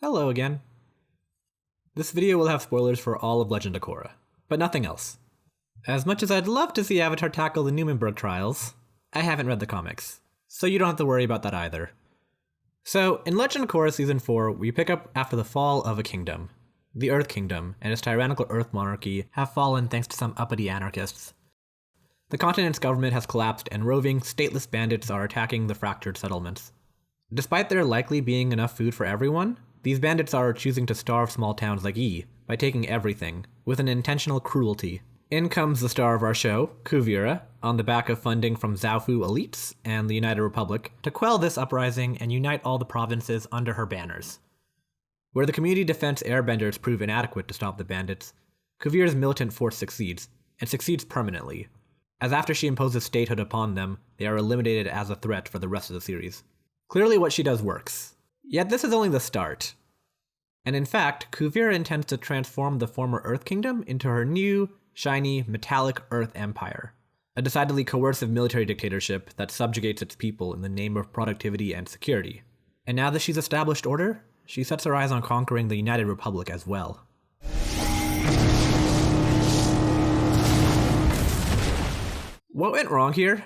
Hello again. This video will have spoilers for all of Legend of Korra, but nothing else. As much as I'd love to see Avatar tackle the Nuremberg trials, I haven't read the comics, so you don't have to worry about that either. So, in Legend of Korra Season 4, we pick up after the fall of a kingdom. The Earth Kingdom and its tyrannical Earth monarchy have fallen thanks to some uppity anarchists. The continent's government has collapsed and roving, stateless bandits are attacking the fractured settlements. Despite there likely being enough food for everyone, these bandits are choosing to starve small towns like Yi by taking everything, with an intentional cruelty. In comes the star of our show, Kuvira, on the back of funding from Zaofu elites and the United Republic to quell this uprising and unite all the provinces under her banners. Where the community defense airbenders prove inadequate to stop the bandits, Kuvira's militant force succeeds, and succeeds permanently, as after she imposes statehood upon them, they are eliminated as a threat for the rest of the series. Clearly what she does works. Yet this is only the start. And in fact, Kuvira intends to transform the former Earth Kingdom into her new, shiny, metallic Earth Empire. A decidedly coercive military dictatorship that subjugates its people in the name of productivity and security. And now that she's established order, she sets her eyes on conquering the United Republic as well. What went wrong here?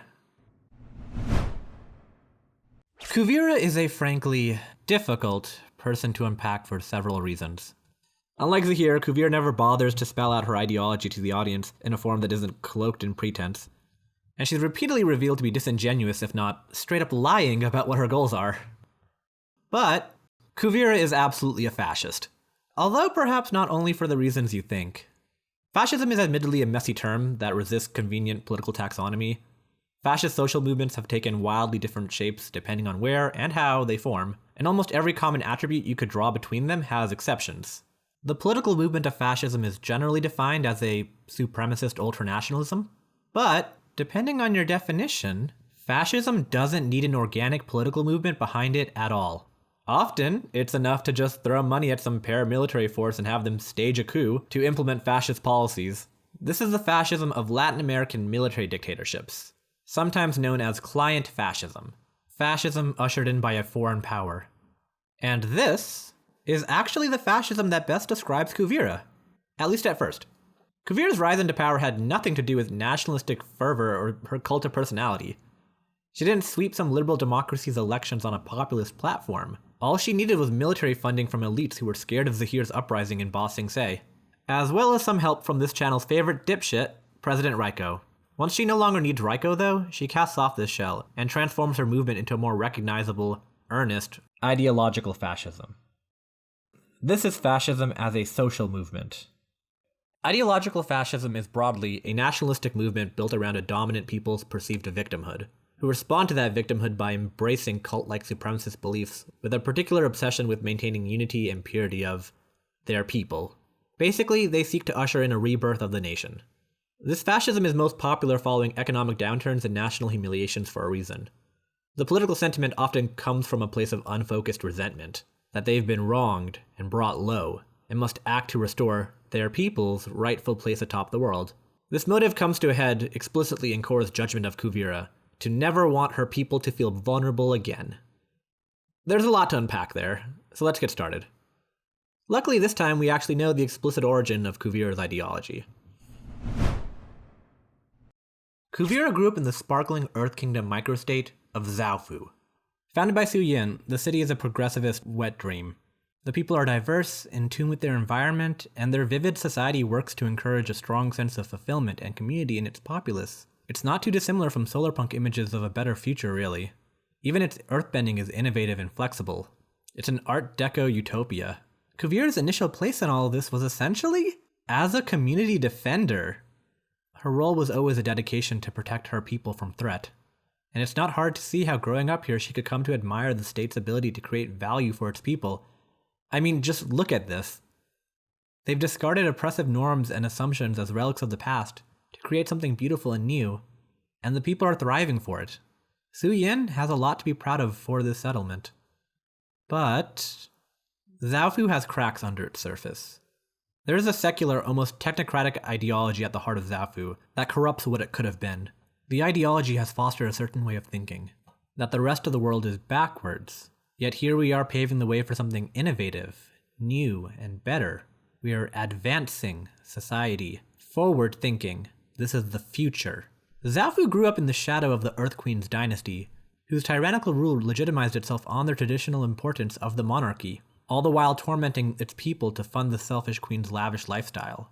Kuvira is a frankly difficult person to unpack for several reasons. Unlike Zahir, Kuvira never bothers to spell out her ideology to the audience in a form that isn't cloaked in pretense, and she's repeatedly revealed to be disingenuous, if not straight up lying about what her goals are. But Kuvira is absolutely a fascist, although perhaps not only for the reasons you think. Fascism is admittedly a messy term that resists convenient political taxonomy. Fascist social movements have taken wildly different shapes depending on where and how they form, and almost every common attribute you could draw between them has exceptions. The political movement of fascism is generally defined as a supremacist ultranationalism, but depending on your definition, fascism doesn't need an organic political movement behind it at all. Often, it's enough to just throw money at some paramilitary force and have them stage a coup to implement fascist policies. This is the fascism of Latin American military dictatorships, sometimes known as client fascism. Fascism ushered in by a foreign power. And this is actually the fascism that best describes Kuvira, at least at first. Kuvira's rise into power had nothing to do with nationalistic fervor or her cult of personality. She didn't sweep some liberal democracy's elections on a populist platform. All she needed was military funding from elites who were scared of Zahir's uprising in Ba Sing Se, as well as some help from this channel's favorite dipshit, President Raiko. Once she no longer needs Raiko, though, she casts off this shell and transforms her movement into a more recognizable, earnest, ideological fascism. This is fascism as a social movement. Ideological fascism is broadly a nationalistic movement built around a dominant people's perceived victimhood, who respond to that victimhood by embracing cult-like supremacist beliefs with a particular obsession with maintaining unity and purity of their people. Basically, they seek to usher in a rebirth of the nation. This fascism is most popular following economic downturns and national humiliations for a reason. The political sentiment often comes from a place of unfocused resentment, that they've been wronged and brought low, and must act to restore their people's rightful place atop the world. This motive comes to a head explicitly in Korra's judgment of Kuvira, to never want her people to feel vulnerable again. There's a lot to unpack there, so let's get started. Luckily this time we actually know the explicit origin of Kuvira's ideology. Kuvira grew up in the sparkling Earth Kingdom microstate of Zaofu. Founded by Su Yin, the city is a progressivist wet dream. The people are diverse, in tune with their environment, and their vivid society works to encourage a strong sense of fulfillment and community in its populace. It's not too dissimilar from solarpunk images of a better future, really. Even its earthbending is innovative and flexible. It's an Art Deco utopia. Kuvira's initial place in all of this was essentially as a community defender. Her role was always a dedication to protect her people from threat. And it's not hard to see how growing up here she could come to admire the state's ability to create value for its people. I mean, just look at this. They've discarded oppressive norms and assumptions as relics of the past to create something beautiful and new, and the people are thriving for it. Su Yin has a lot to be proud of for this settlement. But Zaofu has cracks under its surface. There is a secular, almost technocratic ideology at the heart of Zaofu that corrupts what it could have been. The ideology has fostered a certain way of thinking, that the rest of the world is backwards, Yet here we are paving the way for something innovative, new, and better. We are advancing society, forward-thinking. This is the future. Zafu grew up in the shadow of the Earth Queen's dynasty, whose tyrannical rule legitimized itself on the traditional importance of the monarchy, all the while tormenting its people to fund the selfish queen's lavish lifestyle.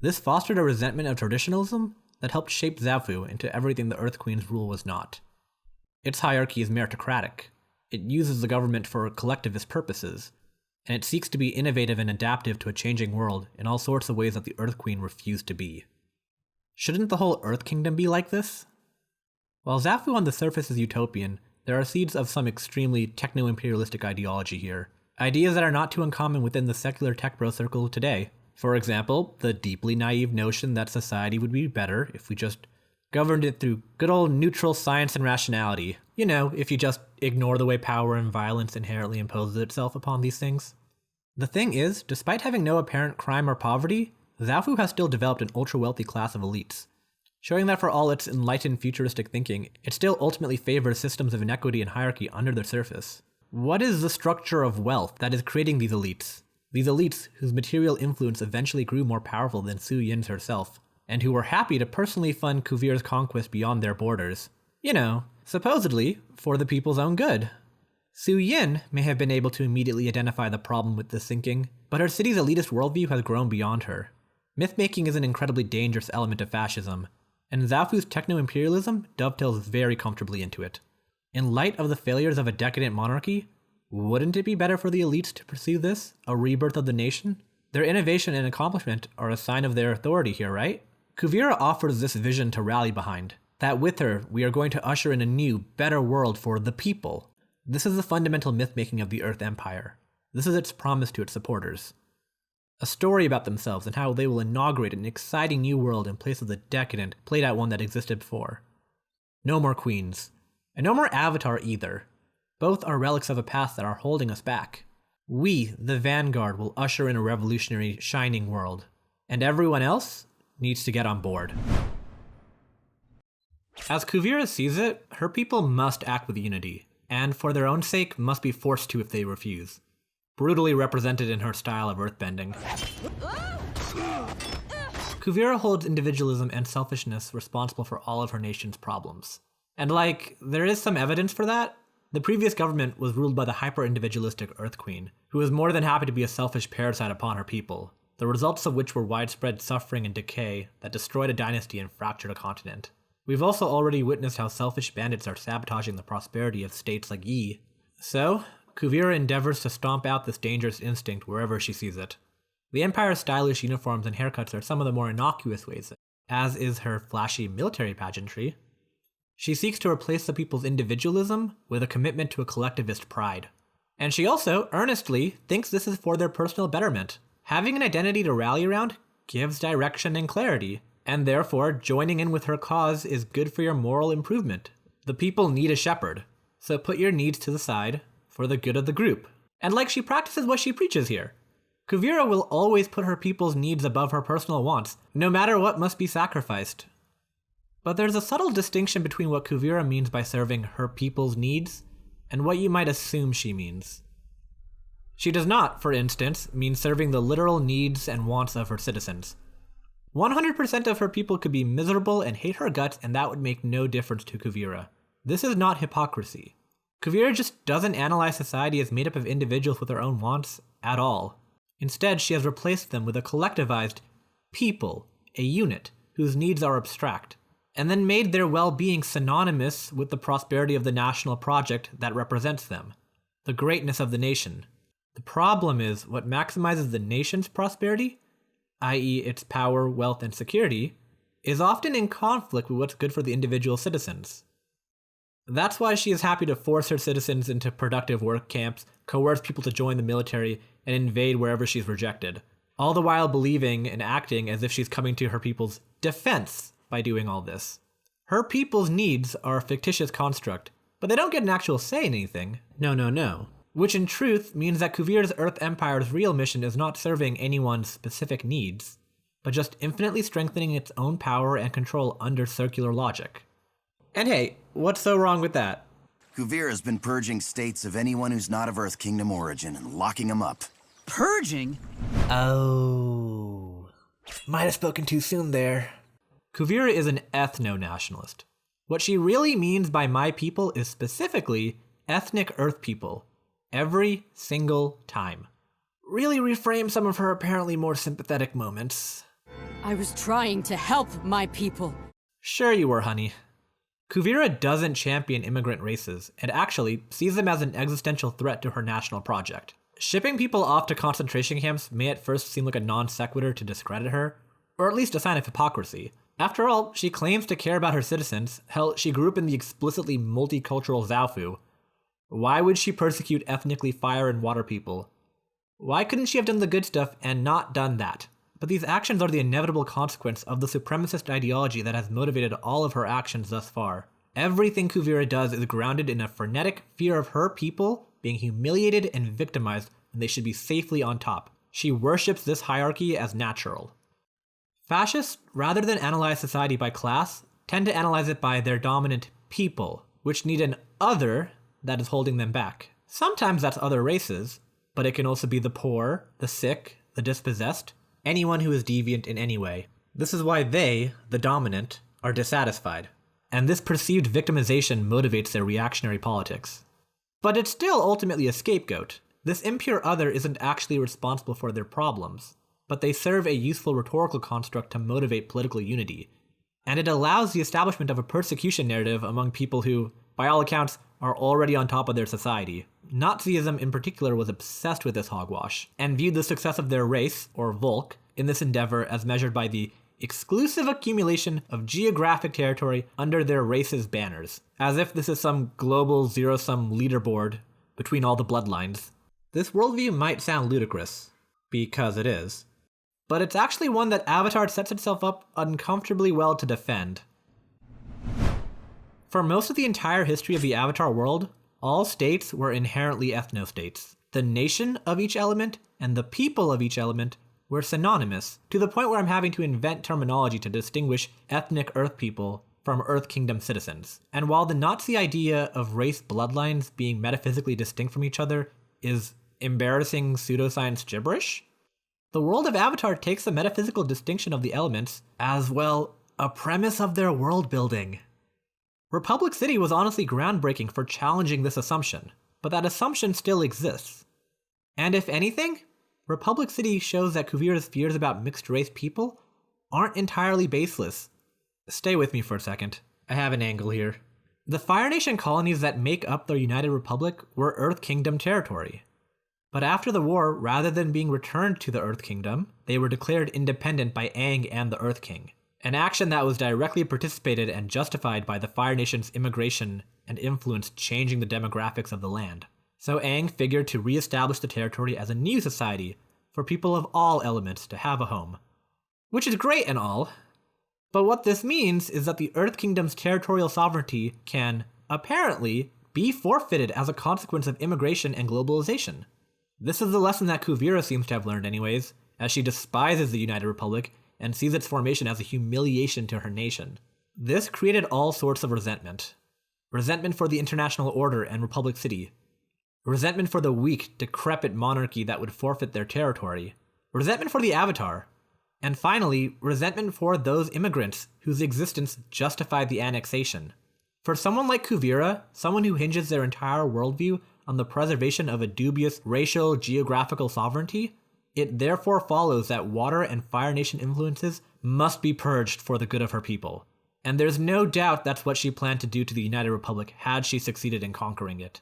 This fostered a resentment of traditionalism that helped shape Zafu into everything the Earth Queen's rule was not. Its hierarchy is meritocratic. It uses the government for collectivist purposes, and it seeks to be innovative and adaptive to a changing world in all sorts of ways that the Earth Queen refused to be. Shouldn't the whole Earth Kingdom be like this? While Zafu on the surface is utopian, there are seeds of some extremely techno-imperialistic ideology here. Ideas that are not too uncommon within the secular tech bro circle today. For example, the deeply naive notion that society would be better if we just governed it through good old neutral science and rationality. You know, if you just ignore the way power and violence inherently imposes itself upon these things. The thing is, despite having no apparent crime or poverty, Zafu has still developed an ultra-wealthy class of elites, showing that for all its enlightened futuristic thinking, it still ultimately favors systems of inequity and hierarchy under the surface. What is the structure of wealth that is creating these elites? These elites whose material influence eventually grew more powerful than Su Yin's herself, and who were happy to personally fund Kuvira's conquest beyond their borders. You know, supposedly, for the people's own good. Su Yin may have been able to immediately identify the problem with this thinking, but her city's elitist worldview has grown beyond her. Mythmaking is an incredibly dangerous element of fascism, and Zafu's techno-imperialism dovetails very comfortably into it. In light of the failures of a decadent monarchy, wouldn't it be better for the elites to pursue this, a rebirth of the nation? Their innovation and accomplishment are a sign of their authority here, right? Kuvira offers this vision to rally behind, that with her, we are going to usher in a new, better world for the people. This is the fundamental myth-making of the Earth Empire. This is its promise to its supporters. A story about themselves and how they will inaugurate an exciting new world in place of the decadent, played-out one that existed before. No more queens. And no more Avatar either. Both are relics of a past that are holding us back. We, the vanguard, will usher in a revolutionary, shining world. And everyone else needs to get on board. As Kuvira sees it, her people must act with unity, and for their own sake must be forced to if they refuse. Brutally represented in her style of earthbending. Kuvira holds individualism and selfishness responsible for all of her nation's problems. And there is some evidence for that. The previous government was ruled by the hyper-individualistic Earth Queen, who was more than happy to be a selfish parasite upon her people, the results of which were widespread suffering and decay that destroyed a dynasty and fractured a continent. We've also already witnessed how selfish bandits are sabotaging the prosperity of states like Yi. So, Kuvira endeavors to stomp out this dangerous instinct wherever she sees it. The Empire's stylish uniforms and haircuts are some of the more innocuous ways, as is her flashy military pageantry. She seeks to replace the people's individualism with a commitment to a collectivist pride. And she also, earnestly, thinks this is for their personal betterment. Having an identity to rally around gives direction and clarity, and therefore joining in with her cause is good for your moral improvement. The people need a shepherd, so put your needs to the side for the good of the group. And she practices what she preaches here. Kuvira will always put her people's needs above her personal wants, no matter what must be sacrificed. But there's a subtle distinction between what Kuvira means by serving her people's needs and what you might assume she means. She does not, for instance, mean serving the literal needs and wants of her citizens. 100% of her people could be miserable and hate her guts, and that would make no difference to Kuvira. This is not hypocrisy. Kuvira just doesn't analyze society as made up of individuals with their own wants at all. Instead, she has replaced them with a collectivized people, a unit, whose needs are abstract, and then made their well-being synonymous with the prosperity of the national project that represents them, the greatness of the nation. The problem is, what maximizes the nation's prosperity, i.e. its power, wealth, and security, is often in conflict with what's good for the individual citizens. That's why she is happy to force her citizens into productive work camps, coerce people to join the military, and invade wherever she's rejected, all the while believing and acting as if she's coming to her people's defense by doing all this. Her people's needs are a fictitious construct, but they don't get an actual say in anything. No. Which in truth means that Kuvira's Earth Empire's real mission is not serving anyone's specific needs, but just infinitely strengthening its own power and control under circular logic. And hey, what's so wrong with that? Kuvira's been purging states of anyone who's not of Earth Kingdom origin and locking them up. Purging? Oh. Might have spoken too soon there. Kuvira is an ethno-nationalist. What she really means by my people is specifically ethnic Earth people. Every single time. Really reframe some of her apparently more sympathetic moments. I was trying to help my people. Sure you were, honey. Kuvira doesn't champion immigrant races, and actually sees them as an existential threat to her national project. Shipping people off to concentration camps may at first seem like a non sequitur to discredit her, or at least a sign of hypocrisy. After all, she claims to care about her citizens. Hell, she grew up in the explicitly multicultural Zaofu. Why would she persecute ethnically fire and water people? Why couldn't she have done the good stuff and not done that? But these actions are the inevitable consequence of the supremacist ideology that has motivated all of her actions thus far. Everything Kuvira does is grounded in a frenetic fear of her people being humiliated and victimized when they should be safely on top. She worships this hierarchy as natural. Fascists, rather than analyze society by class, tend to analyze it by their dominant people, which need an other that is holding them back. Sometimes that's other races, but it can also be the poor, the sick, the dispossessed, anyone who is deviant in any way. This is why they, the dominant, are dissatisfied. And this perceived victimization motivates their reactionary politics. But it's still ultimately a scapegoat. This impure other isn't actually responsible for their problems, but they serve a useful rhetorical construct to motivate political unity. And it allows the establishment of a persecution narrative among people who, by all accounts, are already on top of their society. Nazism in particular was obsessed with this hogwash, and viewed the success of their race, or Volk, in this endeavor as measured by the exclusive accumulation of geographic territory under their race's banners, as if this is some global zero-sum leaderboard between all the bloodlines. This worldview might sound ludicrous, because it is, but it's actually one that Avatar sets itself up uncomfortably well to defend. For most of the entire history of the Avatar world, all states were inherently ethno-states. The nation of each element and the people of each element were synonymous, to the point where I'm having to invent terminology to distinguish ethnic Earth people from Earth Kingdom citizens. And while the Nazi idea of race bloodlines being metaphysically distinct from each other is embarrassing pseudoscience gibberish, the world of Avatar takes the metaphysical distinction of the elements as, well, a premise of their world building. Republic City was honestly groundbreaking for challenging this assumption, but that assumption still exists. And if anything, Republic City shows that Kuvira's fears about mixed-race people aren't entirely baseless. Stay with me for a second. I have an angle here. The Fire Nation colonies that make up the United Republic were Earth Kingdom territory. But after the war, rather than being returned to the Earth Kingdom, they were declared independent by Aang and the Earth King. An action that was directly participated and justified by the Fire Nation's immigration and influence changing the demographics of the land. So Aang figured to re-establish the territory as a new society for people of all elements to have a home. Which is great and all, but what this means is that the Earth Kingdom's territorial sovereignty can, apparently, be forfeited as a consequence of immigration and globalization. This is the lesson that Kuvira seems to have learned anyways, as she despises the United Republic and sees its formation as a humiliation to her nation. This created all sorts of resentment. Resentment for the international order and Republic City. Resentment for the weak, decrepit monarchy that would forfeit their territory. Resentment for the Avatar. And finally, resentment for those immigrants whose existence justified the annexation. For someone like Kuvira, someone who hinges their entire worldview on the preservation of a dubious racial geographical sovereignty, it therefore follows that Water and Fire Nation influences must be purged for the good of her people. And there's no doubt that's what she planned to do to the United Republic had she succeeded in conquering it.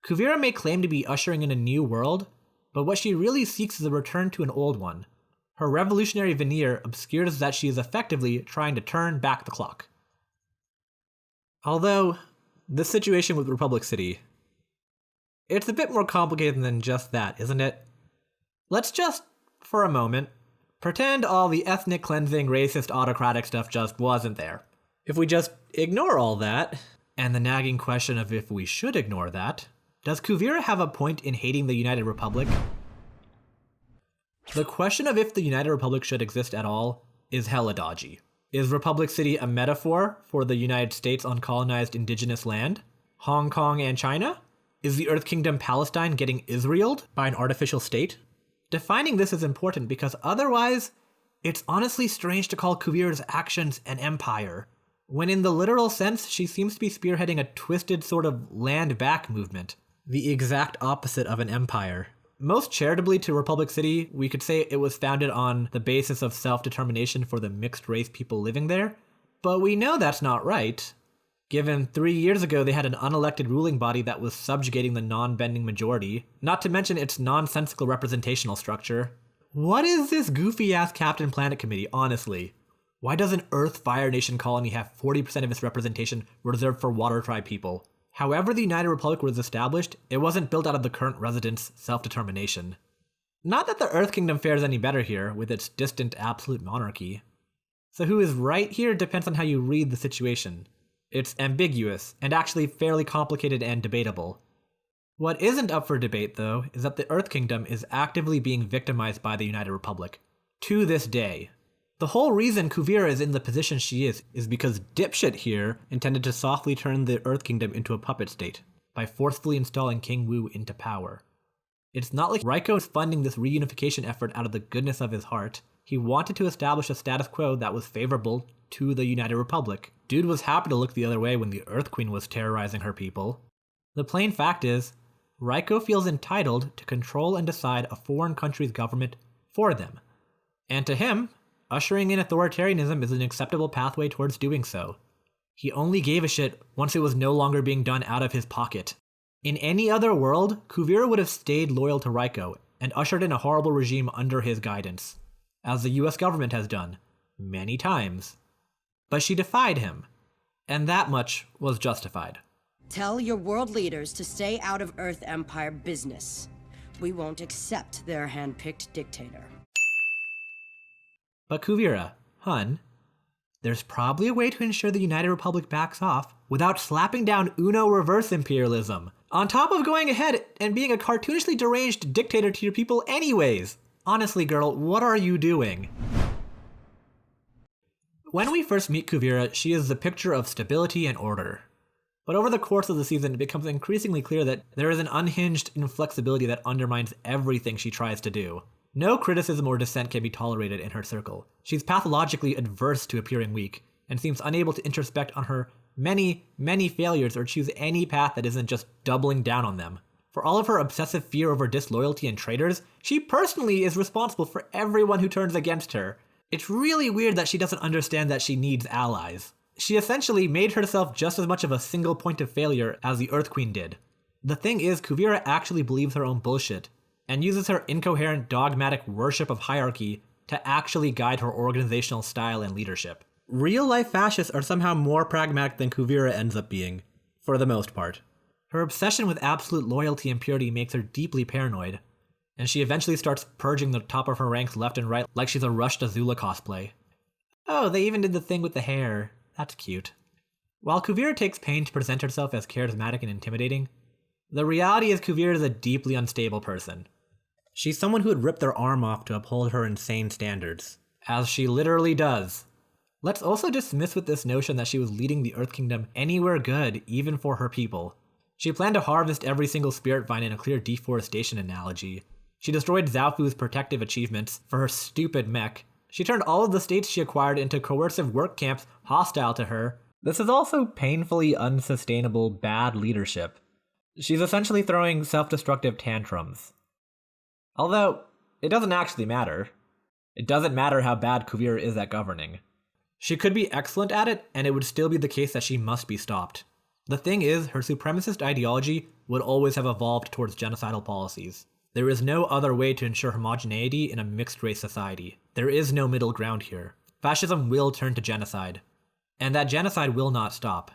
Kuvira may claim to be ushering in a new world, but what she really seeks is a return to an old one. Her revolutionary veneer obscures that she is effectively trying to turn back the clock. Although, the situation with Republic City, it's a bit more complicated than just that, isn't it? Let's just, for a moment, pretend all the ethnic cleansing, racist, autocratic stuff just wasn't there. If we just ignore all that, and the nagging question of if we should ignore that, does Kuvira have a point in hating the United Republic? The question of if the United Republic should exist at all is hella dodgy. Is Republic City a metaphor for the United States' uncolonized indigenous land? Hong Kong and China? Is the Earth Kingdom Palestine getting Israeled by an artificial state? Defining this is important because otherwise, it's honestly strange to call Kuvira's actions an empire, when in the literal sense, she seems to be spearheading a twisted sort of land-back movement, the exact opposite of an empire. Most charitably to Republic City, we could say it was founded on the basis of self-determination for the mixed-race people living there, but we know that's not right, given 3 years ago they had an unelected ruling body that was subjugating the non-bending majority, not to mention its nonsensical representational structure. What is this goofy-ass Captain Planet committee, honestly? Why doesn't Earth Fire Nation Colony have 40% of its representation reserved for Water Tribe people? However the United Republic was established, it wasn't built out of the current residents' self-determination. Not that the Earth Kingdom fares any better here, with its distant absolute monarchy. So who is right here depends on how you read the situation. It's ambiguous, and actually fairly complicated and debatable. What isn't up for debate, though, is that the Earth Kingdom is actively being victimized by the United Republic. To this day. The whole reason Kuvira is in the position she is because dipshit here intended to softly turn the Earth Kingdom into a puppet state, by forcefully installing King Wu into power. It's not like Raiko is funding this reunification effort out of the goodness of his heart. He wanted to establish a status quo that was favorable to the United Republic. Dude was happy to look the other way when the Earth Queen was terrorizing her people. The plain fact is, Raiko feels entitled to control and decide a foreign country's government for them. And to him, ushering in authoritarianism is an acceptable pathway towards doing so. He only gave a shit once it was no longer being done out of his pocket. In any other world, Kuvira would have stayed loyal to Raiko and ushered in a horrible regime under his guidance, as the US government has done, many times. But she defied him, and that much was justified. Tell your world leaders to stay out of Earth Empire business. We won't accept their hand-picked dictator. But Kuvira, hun, there's probably a way to ensure the United Republic backs off without slapping down Uno reverse imperialism, on top of going ahead and being a cartoonishly deranged dictator to your people anyways. Honestly, girl, what are you doing? When we first meet Kuvira, she is the picture of stability and order. But over the course of the season, it becomes increasingly clear that there is an unhinged inflexibility that undermines everything she tries to do. No criticism or dissent can be tolerated in her circle. She's pathologically adverse to appearing weak, and seems unable to introspect on her many, many failures or choose any path that isn't just doubling down on them. For all of her obsessive fear over disloyalty and traitors, she personally is responsible for everyone who turns against her. It's really weird that she doesn't understand that she needs allies. She essentially made herself just as much of a single point of failure as the Earth Queen did. The thing is, Kuvira actually believes her own bullshit, and uses her incoherent dogmatic worship of hierarchy to actually guide her organizational style and leadership. Real-life fascists are somehow more pragmatic than Kuvira ends up being, for the most part. Her obsession with absolute loyalty and purity makes her deeply paranoid, and she eventually starts purging the top of her ranks left and right like she's a Rush Azula cosplay. Oh, they even did the thing with the hair. That's cute. While Kuvira takes pains to present herself as charismatic and intimidating, the reality is Kuvira is a deeply unstable person. She's someone who would rip their arm off to uphold her insane standards, as she literally does. Let's also dismiss with this notion that she was leading the Earth Kingdom anywhere good, even for her people. She planned to harvest every single spirit vine in a clear deforestation analogy. She destroyed Zaofu's protective achievements for her stupid mech. She turned all of the states she acquired into coercive work camps hostile to her. This is also painfully unsustainable bad leadership. She's essentially throwing self-destructive tantrums. Although, it doesn't actually matter. It doesn't matter how bad Kuvira is at governing. She could be excellent at it, and it would still be the case that she must be stopped. The thing is, her supremacist ideology would always have evolved towards genocidal policies. There is no other way to ensure homogeneity in a mixed-race society. There is no middle ground here. Fascism will turn to genocide. And that genocide will not stop.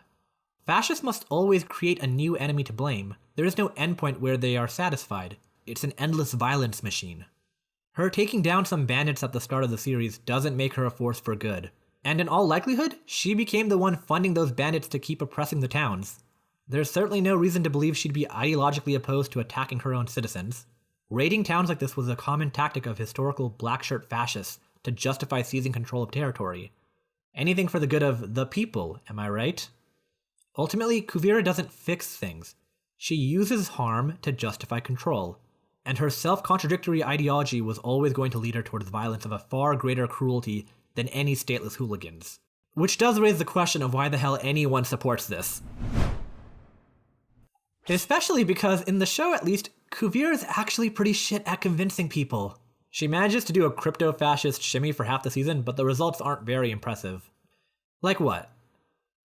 Fascists must always create a new enemy to blame. There is no endpoint where they are satisfied. It's an endless violence machine. Her taking down some bandits at the start of the series doesn't make her a force for good. And in all likelihood, she became the one funding those bandits to keep oppressing the towns. There's certainly no reason to believe she'd be ideologically opposed to attacking her own citizens. Raiding towns like this was a common tactic of historical black shirt fascists to justify seizing control of territory. Anything for the good of the people, am I right? Ultimately, Kuvira doesn't fix things. She uses harm to justify control, and her self-contradictory ideology was always going to lead her towards violence of a far greater cruelty than any stateless hooligans. Which does raise the question of why the hell anyone supports this. Especially because, in the show at least, Kuvira is actually pretty shit at convincing people. She manages to do a crypto-fascist shimmy for half the season, but the results aren't very impressive. Like what?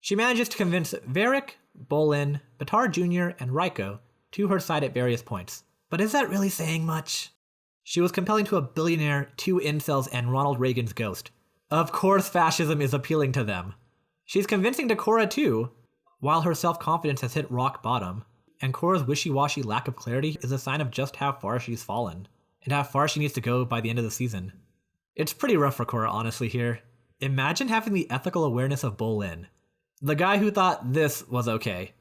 She manages to convince Varric, Bolin, Batar Jr., and Raiko to her side at various points. But is that really saying much? She was compelling to a billionaire, 2 incels, and Ronald Reagan's ghost. Of course fascism is appealing to them. She's convincing to Korra too, while her self-confidence has hit rock bottom, and Korra's wishy-washy lack of clarity is a sign of just how far she's fallen, and how far she needs to go by the end of the season. It's pretty rough for Korra, honestly, here. Imagine having the ethical awareness of Bolin, the guy who thought this was okay.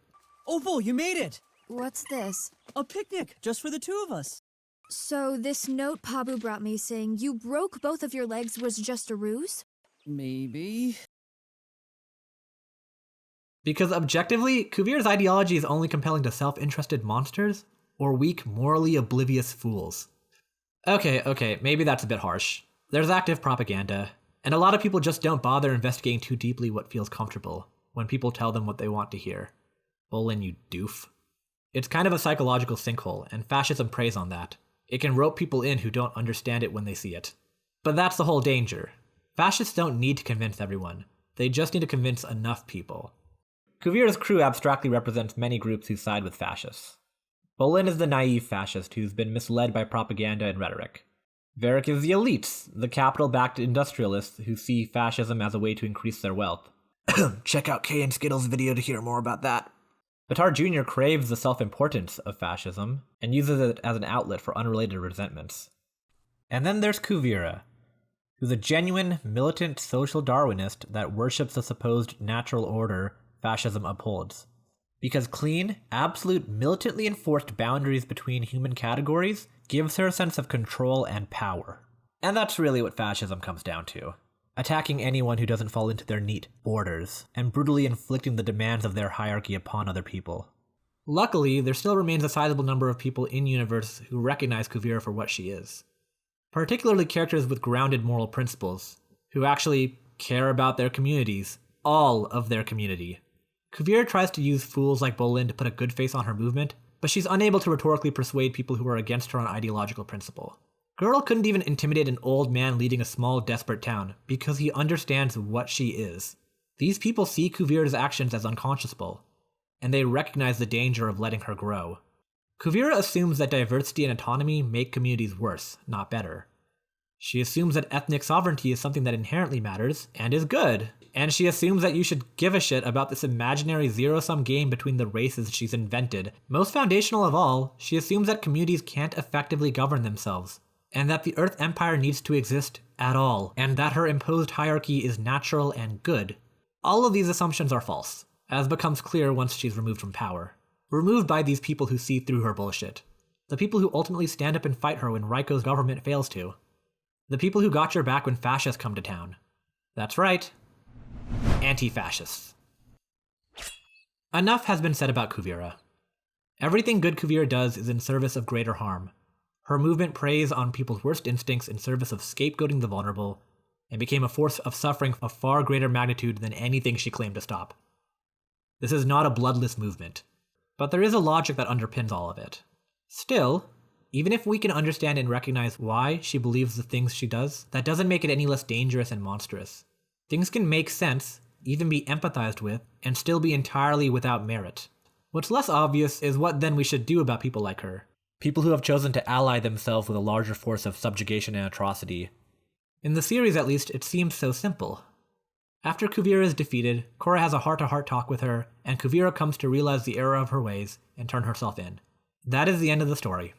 Opal, you made it! What's this? A picnic, just for the 2 of us. So this note Pabu brought me saying you broke both of your legs was just a ruse? Maybe. Because objectively, Kuvira's ideology is only compelling to self-interested monsters or weak, morally oblivious fools. Okay, maybe that's a bit harsh. There's active propaganda, and a lot of people just don't bother investigating too deeply what feels comfortable when people tell them what they want to hear. Bolin, you doof. It's kind of a psychological sinkhole, and fascism preys on that. It can rope people in who don't understand it when they see it. But that's the whole danger. Fascists don't need to convince everyone. They just need to convince enough people. Kuvira's crew abstractly represents many groups who side with fascists. Bolin is the naive fascist who's been misled by propaganda and rhetoric. Varric is the elites, the capital-backed industrialists who see fascism as a way to increase their wealth. Check out Kay and Skittles' video to hear more about that. Batar Jr. craves the self-importance of fascism and uses it as an outlet for unrelated resentments. And then there's Kuvira, who's a genuine, militant social Darwinist that worships the supposed natural order fascism upholds. Because clean, absolute, militantly enforced boundaries between human categories gives her a sense of control and power. And that's really what fascism comes down to. Attacking anyone who doesn't fall into their neat borders, and brutally inflicting the demands of their hierarchy upon other people. Luckily, there still remains a sizable number of people in-universe who recognize Kuvira for what she is. Particularly characters with grounded moral principles, who actually care about their communities, all of their community. Kuvira tries to use fools like Bolin to put a good face on her movement, but she's unable to rhetorically persuade people who are against her on ideological principle. Girdle couldn't even intimidate an old man leading a small, desperate town, because he understands what she is. These people see Kuvira's actions as unconscionable, and they recognize the danger of letting her grow. Kuvira assumes that diversity and autonomy make communities worse, not better. She assumes that ethnic sovereignty is something that inherently matters, and is good. And she assumes that you should give a shit about this imaginary zero-sum game between the races she's invented. Most foundational of all, she assumes that communities can't effectively govern themselves, and that the Earth Empire needs to exist at all, and that her imposed hierarchy is natural and good. All of these assumptions are false, as becomes clear once she's removed from power. Removed by these people who see through her bullshit. The people who ultimately stand up and fight her when Raiko's government fails to. The people who got your back when fascists come to town. That's right. Anti-Fascists. Enough has been said about Kuvira. Everything good Kuvira does is in service of greater harm. Her movement preys on people's worst instincts in service of scapegoating the vulnerable, and became a force of suffering of far greater magnitude than anything she claimed to stop. This is not a bloodless movement, but there is a logic that underpins all of it. Still, even if we can understand and recognize why she believes the things she does, that doesn't make it any less dangerous and monstrous. Things can make sense, even be empathized with, and still be entirely without merit. What's less obvious is what then we should do about people like her. People who have chosen to ally themselves with a larger force of subjugation and atrocity. In the series at least, it seems so simple. After Kuvira is defeated, Korra has a heart-to-heart talk with her, and Kuvira comes to realize the error of her ways and turn herself in. That is the end of the story.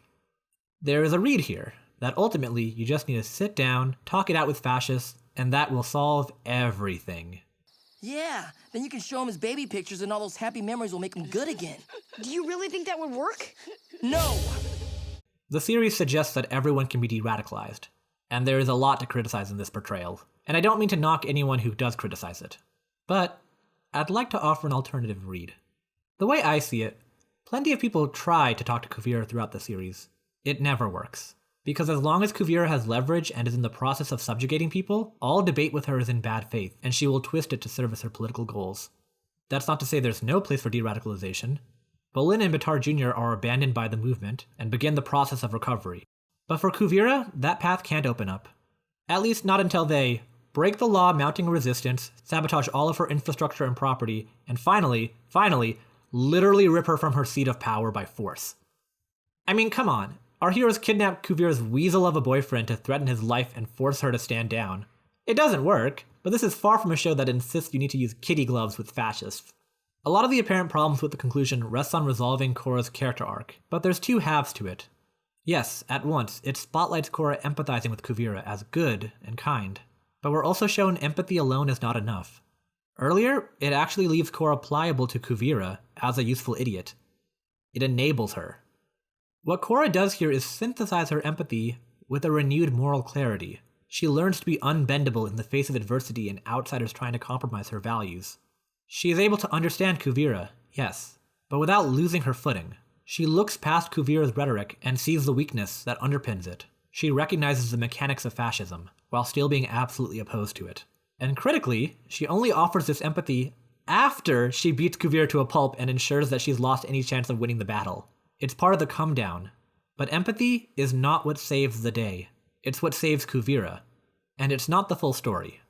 There is a read here, that ultimately you just need to sit down, talk it out with fascists, and that will solve everything. Yeah, then you can show him his baby pictures and all those happy memories will make him good again. Do you really think that would work? No! The series suggests that everyone can be de-radicalized, and there is a lot to criticize in this portrayal, and I don't mean to knock anyone who does criticize it. But I'd like to offer an alternative read. The way I see it, plenty of people try to talk to Kuvira throughout the series. It never works. Because as long as Kuvira has leverage and is in the process of subjugating people, all debate with her is in bad faith, and she will twist it to service her political goals. That's not to say there's no place for de-radicalization. Bolin and Bitar Jr. are abandoned by the movement and begin the process of recovery. But for Kuvira, that path can't open up. At least not until they break the law mounting resistance, sabotage all of her infrastructure and property, and finally, literally rip her from her seat of power by force. I mean, come on. Our heroes kidnap Kuvira's weasel of a boyfriend to threaten his life and force her to stand down. It doesn't work, but this is far from a show that insists you need to use kitty gloves with fascists. A lot of the apparent problems with the conclusion rests on resolving Korra's character arc, but there's two halves to it. Yes, at once, it spotlights Korra empathizing with Kuvira as good and kind, but we're also shown empathy alone is not enough. Earlier, it actually leaves Korra pliable to Kuvira as a useful idiot. It enables her. What Korra does here is synthesize her empathy with a renewed moral clarity. She learns to be unbendable in the face of adversity and outsiders trying to compromise her values. She is able to understand Kuvira, yes, but without losing her footing. She looks past Kuvira's rhetoric and sees the weakness that underpins it. She recognizes the mechanics of fascism, while still being absolutely opposed to it. And critically, she only offers this empathy after she beats Kuvira to a pulp and ensures that she's lost any chance of winning the battle. It's part of the come down. But empathy is not what saves the day. It's what saves Kuvira. And it's not the full story.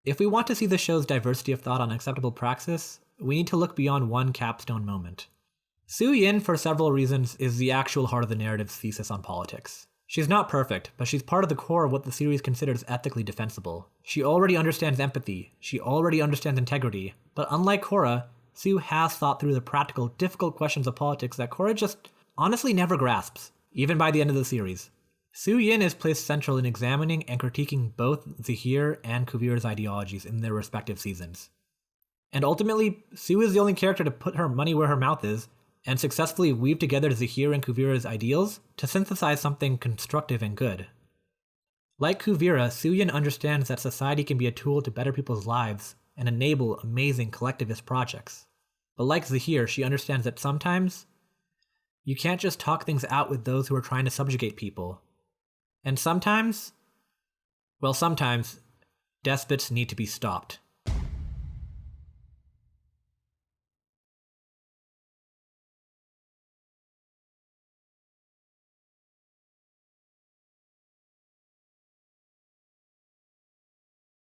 If we want to see the show's diversity of thought on acceptable praxis, we need to look beyond one capstone moment. Su Yin, for several reasons, is the actual heart of the narrative's thesis on politics. She's not perfect, but she's part of the core of what the series considers ethically defensible. She already understands empathy, she already understands integrity, but unlike Korra, Su has thought through the practical, difficult questions of politics that Korra just honestly never grasps, even by the end of the series. Su Yin is placed central in examining and critiquing both Zahir and Kuvira's ideologies in their respective seasons. And ultimately, Su is the only character to put her money where her mouth is and successfully weave together Zahir and Kuvira's ideals to synthesize something constructive and good. Like Kuvira, Su Yin understands that society can be a tool to better people's lives and enable amazing collectivist projects. But like Zahir, she understands that sometimes you can't just talk things out with those who are trying to subjugate people. And sometimes, despots need to be stopped.